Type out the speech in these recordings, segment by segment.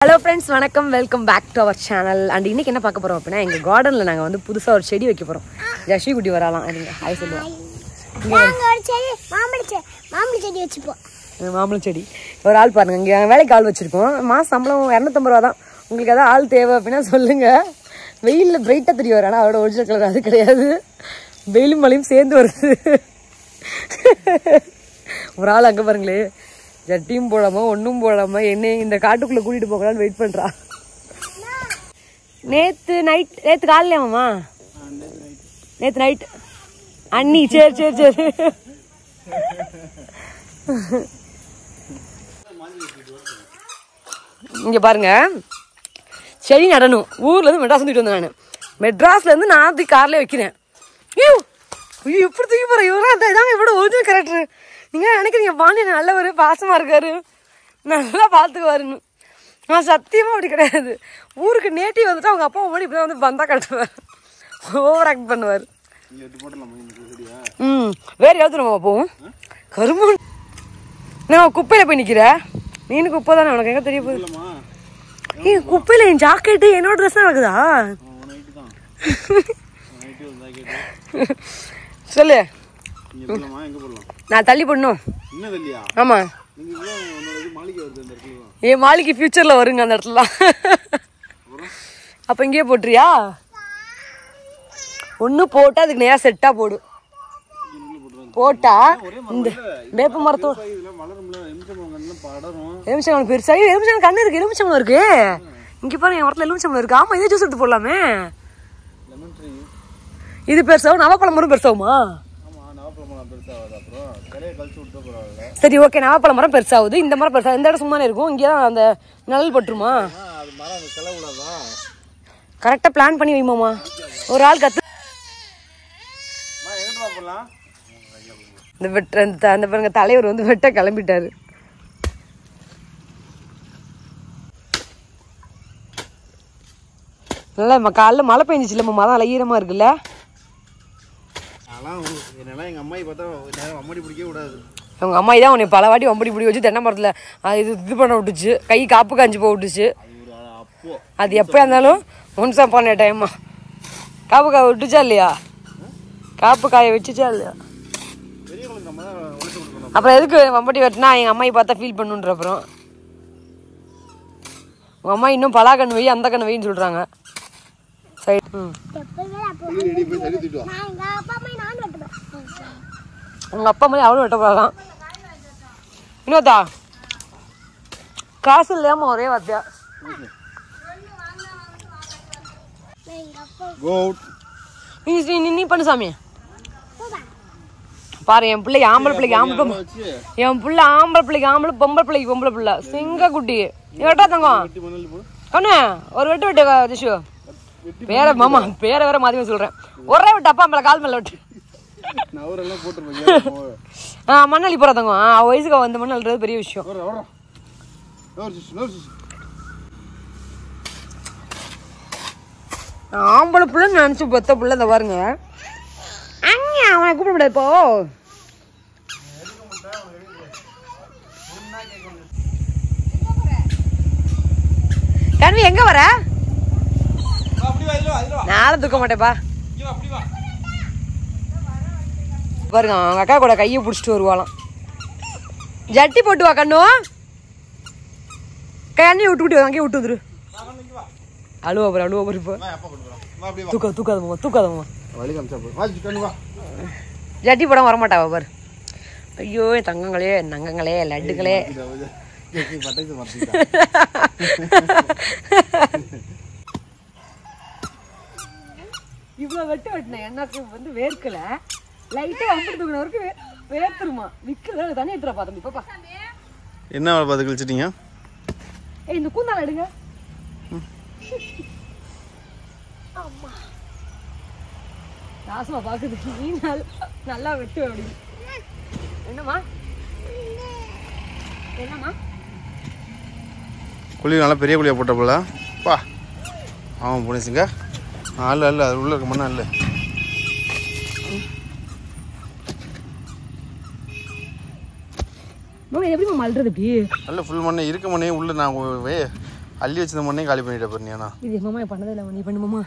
Hello friends, வணக்கம், welcome back to our channel. And இன்னைக்கு என்ன பார்க்க போறோம் அப்படின்னா, எங்க கார்டன்ல நாங்க வந்து புதுசா ஒரு செடி வைக்க போறோம். ஜஷி குட்டி வரலாம். நீங்க ஹாய் சொல்லுங்க. நாங்க ஒரு செடி மாம்பழ செடி வச்சுப்போம். மாம்பழம் செடி. ஒரு ஆள் பாருங்க, இங்க வேலைக்கு ஆள் வச்சிருக்கோம். மாசம் சம்பளம் 250 ரூபா தான். உங்களுக்கு ஏதாவது ஆள் தேவை அப்படின்னா சொல்லுங்க. வெயில்ல பிரைட்டா தெரிய வர, ஆனா அவரோட ஒரிஜினல் கலர் அது கிடையாது. வெயிலும் மழையும் சேர்ந்து வருது. ஒரு ஆள் அங்க பாருங்களே, ஜட்டியும் போடாம ஒன்றும் போடாம என்னை இந்த காட்டுக்குள்ள கூட்டிட்டு போகலான்னு வெயிட் பண்றா. நேத்து காலையிலமாமா, நேத்து நைட் அண்ணி. சரி சரி சரி. இங்க பாருங்க, செடி நடணும். ஊர்ல இருந்து மெட்ராஸ் வந்துட்டு வந்தேன் நான். மெட்ராஸ்ல இருந்து நான் தூக்கி கார்ல வைக்கிறேன். ஐயோ எப்படி தூக்கி போறேன். இவராங்க இவரோட ஒரிஜினல் கேரக்டர். நீங்க நினைக்கிறீங்க பாண்டியன் நல்லவர், பாசமா இருக்காரு, நல்லா பாத்துக்குவாருன்னு. நான் சத்தியமா அப்படி கிடையாது. ஊருக்கு நேட்டிவ் வந்துட்டு அவங்க அப்பா முன்னாடி இப்படிதான் வந்து பந்தா கட்டுவார், ஓவர் ஆக்ட் பண்ணுவார். வேற யாவது நம்ம போவோம். கரும்பு நான் குப்பையில போய் நிக்கிற. நீனு குப்பை தானே, உனக்கு எங்க தெரிய போகுது? குப்பையில என் ஜாக்கெட்டு என்னோட ட்ரெஸ் தான் நடக்குதா? சொல்லு. நான் தள்ளி போடணும். ஆமா, என் மாளிகை ஃபியூச்சர்ல வருங்க அந்த இடத்துல. அப்ப இங்கேயே போட்டுறியா? ஒண்ணு போட்டா அதுக்கு நேரா செட்டா போடு. போட்டா இந்த வேப்ப மரத்தோட எலுமிச்சம்பழம் பெருசா. எலுமிச்சம்பழம் கண்ணு இருக்கு, எலுமிச்சம்பழம் இருக்கு. இங்க பாருங்க, என் மரத்துல எலுமிச்சம்பழம் இருக்கு. ஆமா, இதே ஜூஸ் எடுத்து போடலாமே. இது பெருசாவும் நவாப்பழம் மரம் பெருசாவுமா? சரி ஓகே, நவாப்பழம் மரம் பெருசாகுது, இந்த மரம் பெருசா. இந்த இடம் சும்மானே இருக்கும், இங்கதான் அந்த நிழல் பட்டுருமா? கரெக்டா பிளான் பண்ணி வைமாமா. ஒரு ஆள் கத்து இந்த வெட்ட அந்த பாருங்க, தலைவர் வந்து வெட்ட கிளம்பிட்டாரு. நல்லா காலைல மழை பெஞ்சிச்சு இல்ல, மரம் நல்லா ஈரமா இருக்குல்ல. உங்க அம்மாயி தான் உன்னை பல வாட்டி வம்படி பிடி வச்சு தென்னை மரத்துல இது பண்ண விட்டுச்சு, கை காப்பு காஞ்சி போக விட்டுச்சு. அது எப்பயா இருந்தாலும் ஒன்ஸ் பண்ண டைமா காப்பு காய விட்டுச்சா இல்லையா? காப்பு காய வச்சுச்சா இல்லையா? அப்புறம் எதுக்கு வம்படி வெட்டினா எங்க அம்மாயி பார்த்தா ஃபீல் பண்ணுன்ற. அப்புறம் உங்க அம்மா இன்னும் பலா கண்ணு வை அந்த கண்ணு வைன்னு சொல்றாங்க. உங்க அப்பா மாதிரி அவளும் வெட்டக்கூடாதான். இன்னொத்தா காசு இல்லையாம ஒரே வார்த்தையா. நீ பண்ணு சாமி. பாரு, என் பிள்ளைக்கு ஆம்பளை பிள்ளைக்கு ஆம்பளை, என் பிள்ளை ஆம்பளை பிள்ளைக்கு ஆம்பளை, பொம்பளை பிள்ளைக்கு பொம்பளை பிள்ளை, சிங்க குட்டி. நீ வெட்டா தங்கம் கண்ணு ஒரு வெட்டு வெட்டு திஷு. பேர மாமா பேரை வேற மாதிரி சொல்றேன். ஒரே விட்டு அப்பா மேல கால் மேல விட்டு மண்ணள்ளி போறா தங்கம். வயசுக்கு வந்து மண் அள்ளுறது பெரிய விஷயம். ஆம்பளை பிள்ளை நினைச்சு பெத்த பிள்ளை. இந்த பாருங்க, அவனை கூப்பிட முடியாது இப்போ. கண்வி எங்க வர? நானும் தூக்க மாட்டேப்பா. பாருங்க, அவங்க அக்கா கூட கையை பிடிச்சிட்டு வருவாளாம். ஜட்டி போட்டு வா கண்ணு. கண்ணி விட்டு விட்டு அங்கேயே விட்டு வந்துரு. அழுவா பாரு, அழுவா பாரு. இப்போ தூக்காதமா தூக்காதமா. ஜட்டி போட வரமாட்டாவா பாரு. ஐயோ தங்கங்களே நங்கங்களே லட்டுங்களே. இவ்வளவு வெட்டு வெட்டினேன், எனக்கு வந்து வேர்க்கல. லைட்டா வம்பு தூக்கின வரைக்கும் வேர்த்துருமா. விற்கிறத தண்ணி எடுத்துற பாத்தம்பி பாப்பா. என்ன பார்த்து கழிச்சிட்டீங்க? இந்த கூந்தால எடுங்க. ராசமா பாக்குது, நீ நல்லா வெட்டு அப்படி. என்னம்மா என்னம்மா குழி நல்லா பெரிய குழியா போட்ட போல பா. ஆமாம் போனீங்க. அல்ல அல்ல, அது உள்ள இருக்க மண்ணா இல்லை. எப்படிமா மல்றது இப்படி? நல்ல ஃபுல் மண்ணே இருக்க மண்ணே உள்ள. நான் அள்ளி வச்சிருந்த மண்ணே காலி பண்ணிட்ட பாரு நீ. இது மாமா பண்ணதே இல்லை, நீ பண்ணு மாமா.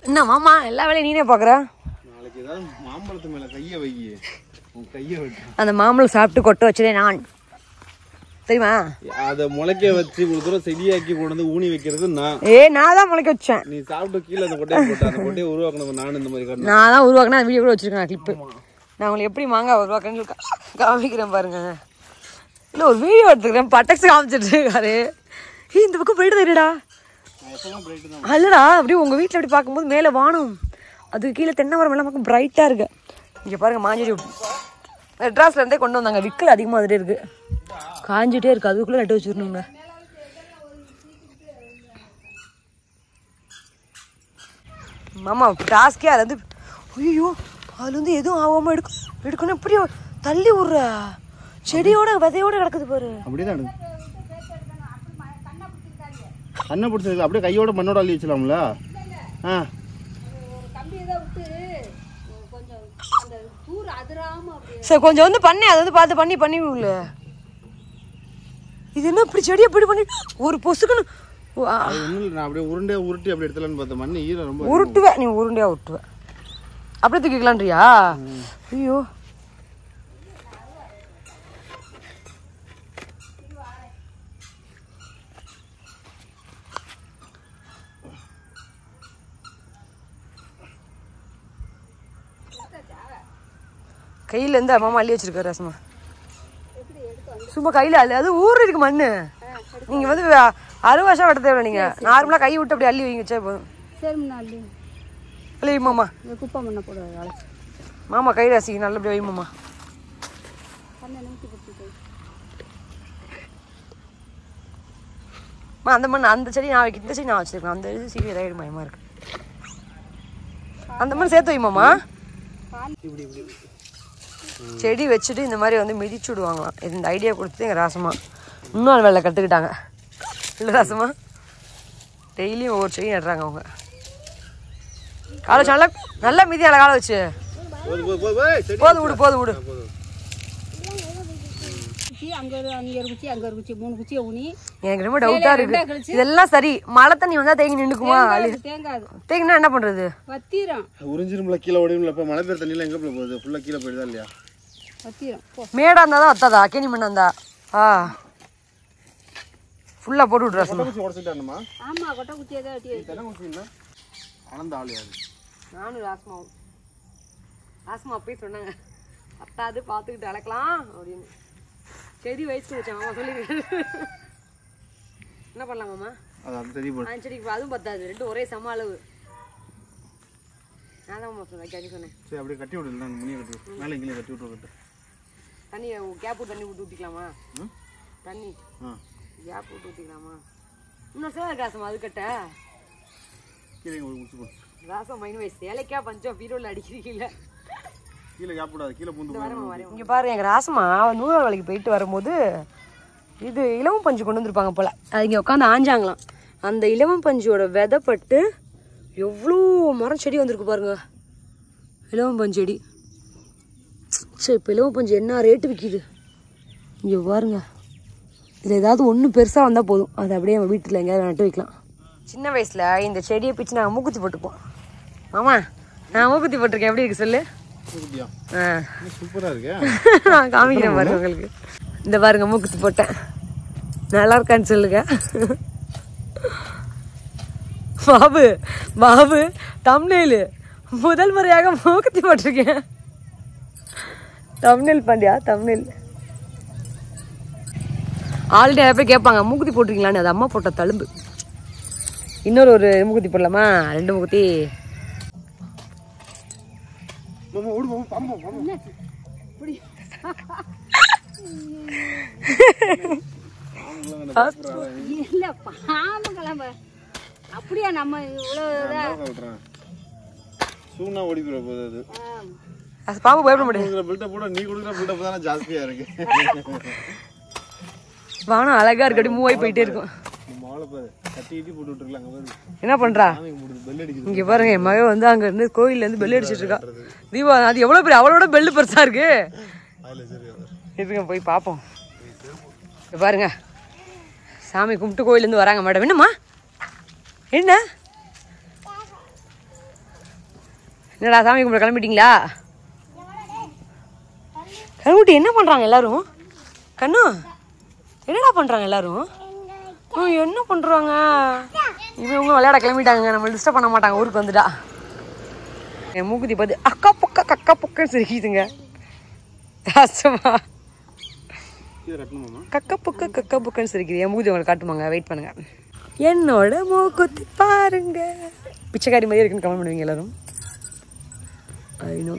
என்ன மாமா எல்லா வேலையும் நீனே பார்க்குற? நாளைக்கு ஏதாவது மாம்பழத்து மேலே கையை வை, உன் கையை விட்டு அந்த மாம்பழம் சாப்பிட்டு கொட்ட வச்சதே நான் தெரியுமா? அதை முளைக்க வச்சு ஒரு தூரம் செடியாக்கி கொண்டு வந்து ஊனி வைக்கிறது நான். நான் தான் முளைக்க வச்சேன். நீ சாப்பிட்டு கீழே அந்த கொட்டையை போட்டு அந்த கொட்டையை உருவாக்கணும். நானும் இந்த மாதிரி நான் தான் உருவாக்கினா வீடியோ கூட வச்சிருக்கேன் கிளிப்பு. நான் உங்களுக்கு எப்படி மாங்காய் உருவாக்கன்னு காமிக்கிறேன் பாருங்க. இல்லை ஒரு வீடியோ எடுத்துக்கிறேன், பட்டக்ஸ் காமிச்சிட்டு இருக்காரு. இந்த பக்கம் போயிட்டு தெரியுடா. அல்லடா அப்படியே உங்கள் வீட்டில் அப்படி பார்க்கும்போது மேலே வானம், அது கீழே தென்னை மரம் எல்லாம் பார்க்க பிரைட்டாக இருக்கு. இங்கே பாருங்க மாஞ்செடி மெட்ராஸ்லேருந்தே கொண்டு வந்தாங்க, விக்கல் அதிகமாக வந்துட்டே இருக்கு, காஞ்சிட்டே இருக்கு, அதுக்குள்ளே நட்டு வச்சுருணுங்க. மாமா டாஸ்கே அது வந்து ஐயோ அதுல இருந்து எதுவும் ஆகாம எடுக்கணும். எப்படி தள்ளி விடுற செடியோட விதையோட கிடக்குது பாரு. அப்படிதான் கண்ணை பிடிச்சது அப்படியே கையோட மண்ணோட அள்ளி வச்சலாம்ல. சரி கொஞ்சம் வந்து பண்ணி அதை வந்து பார்த்து பண்ணி விடல. இது என்ன இப்படி செடி எப்படி பண்ணி ஒரு பொசுக்குன்னு நான் அப்படியே உருட்டி அப்படி எடுத்துலான்னு பார்த்தேன். மண்ணு ஈரம் ரொம்ப உருட்டுவேன், நீ உருண்டையா விட்டுவேன் அப்படியே தூக்கிக்கலான்றியா? ஐயோ கையில இருந்து அம்மா அள்ளி வச்சிருக்காரு ரசமா, சும்மா கையில அள்ளி, அது ஊர் இருக்கு மண்ணு. நீங்க வந்து அறுவாசா வெட்ட தேவை, நீங்க நார்மலா கை விட்டு அப்படி அள்ளி வைங்க வச்சா போதும். அள்ளி மாமா, குப்பை மண்ணை போடுவாங்க மாமா கை ராசிக்கு நல்லபடியா வை மாமா. அந்த மண் அந்த செடி நான் வைக்க, இந்த செடி நான் வச்சிருக்கேன், அந்த இது சீக்கிரம் இதாயிடும் பயமா இருக்கு. அந்த மண் சேர்த்து வை மாமா. செடி வச்சுட்டு இந்த மாதிரி வந்து மிதிச்சு விடுவாங்களாம். இது இந்த ஐடியா கொடுத்து எங்கள் ராசமா இன்னொரு வேலை கற்றுக்கிட்டாங்க. இல்லை ராசமா டெய்லியும் ஒவ்வொரு செடி நடுறாங்க அவங்க. காலை வச்சு நல்லா மிதி அழகால வச்சு போது விடு. எனக்கு ரொம்ப டவுட்டா இருக்கு, இதெல்லாம் சரி மழை தண்ணி வந்தா தேங்கி நின்னுக்குமா? தேங்கினா என்ன பண்றது? உறிஞ்சிரும்ல கீழே ஓடியும்ல. இப்ப மழை பெய்யுற தண்ணியில எங்க போகுது? ஃபுல்லா கீழே போயிடுதா இல்லையா? மேடா இருந்தாதான் வத்தாதா? கேணி மண்ணா இருந்தா ஃபுல்லா போட்டு விட்றா. நானும் ராசமா அப்பயே சொன்னாங்க பத்தாது பார்த்துக்கிட்டு அழைக்கலாம் அப்படின்னு. செடி வயசுக்கு வச்சேன் மாமா சொல்லிக்கிறேன். என்ன பண்ணலாம் மாமா? செடிக்கு அதுவும் பத்தாது, ரெண்டும் ஒரே சம அளவு. நான் தான் மாமா சொன்னேன். சரி அப்படியே கட்டி விடல, முனியை கட்டி மேலே கீழே கட்டி விட்டு தண்ணி கேப் தண்ணி விட்டு ஊற்றிக்கலாமா? தண்ணி கேப் விட்டு ஊற்றிக்கலாமா? இன்னும் சார் ராசமா அது கட்ட கீழே முடிச்சு போடு. ராசம் மைன் வயசு ஏழைக்கா பஞ்சம் பீரோல அடிக்கிறீங்கள. கீழே கேப் விடாது, கீழே பூந்து. இங்கே பாரு எங்கள் ராசமா நூறால் வேலைக்கு போயிட்டு வரும்போது இது இலவம் பஞ்சு கொண்டு வந்துருப்பாங்க போல. அது இங்கே உட்காந்து ஆஞ்சாங்களாம். அந்த இலவம் பஞ்சோட விதைப்பட்டு எவ்வளோ மரம் செடி வந்திருக்கு பாருங்க. இலவம் பஞ்சு செடி. சரி இப்போ இலவம் பஞ்சு என்ன ரேட்டு விற்கிது இங்கே பாருங்க. இதில் ஏதாவது ஒன்று பெருசாக வந்தால் போதும், அது அப்படியே நம்ம வீட்டில் எங்கேயாவது நட்டு வைக்கலாம். சின்ன வயசில் இந்த செடியை பிச்சு நாங்கள் மூக்குத்தி போட்டுப்போம். மாமா நான் மூக்குத்தி போட்டிருக்கேன், எப்படி இருக்கு சொல்லு? சூப்பரா இருக்கு. நான் காமிக்கிறேன் பாருங்க உங்களுக்கு. இந்த பாருங்க மூக்குத்தி போட்டேன், நல்லா இருக்கான்னு சொல்லுங்க. பாபு தம்ப்நெயில் முதல் முறையாக மூக்குத்தி போட்டிருக்கேன். Thumbnail Pandya thumbnail. ஆல்ரெடி நிறைய பேர் கேட்பாங்க மூக்குத்தி போட்டிருக்கீங்களான்னு. அது அம்மா போட்ட தழும்பு. இன்னொரு ஒரு மூக்குத்தி போடலாமா? 2 மூக்குத்தி. அப்படியா நம்ம பாம்பு பயப்பட முடியாது. நீ கொடுக்குற பில்டப் தானே ஜாஸ்தியா இருக்கு. வானம் அழகா இருக்கு, மூவ் ஆகி போயிட்டே இருக்கும். என்ன பண்றா இங்க பாருங்க. என் மகன் வந்து அங்க இருந்து கோயில்ல இருந்து பெல் அடிச்சிட்டு இருக்கா. தீபா அது எவ்வளவு பெரிய, அவளோட பெல்லு பெருசா இருக்கு. இருங்க போய் பாப்போம். பாருங்க சாமி கும்பிட்டு கோயில இருந்து வராங்க மேடம். என்னம்மா என்ன என்னடா சாமி கும்பிட கிளம்பிட்டீங்களா? கண்ணுக்குட்டி என்ன பண்ணுறாங்க எல்லாரும்? கண்ணு என்னடா பண்ணுறாங்க எல்லாரும்? என்ன பண்ணுறாங்க? இவங்க விளையாட கிளம்பிட்டாங்க. நம்ம டிஸ்டர்ப் பண்ண மாட்டாங்க ஊருக்கு வந்துட்டா. என் மூக்குத்தி பார்த்து அக்கா பொக்கா கக்கா பொக்கன்னு சிரிக்குதுங்க. கஷ்டமா கக்கா பொக்கன்னு சிரிக்குது. என் மூக்குத்தி அவங்களை காட்டுமாங்க. வெயிட் பண்ணுங்க. என்னோட மூக்குத்தி பாருங்க. பிச்சைக்காரி மாதிரி இருக்குன்னு கமெண்ட் பண்ணுவீங்க எல்லாரும்.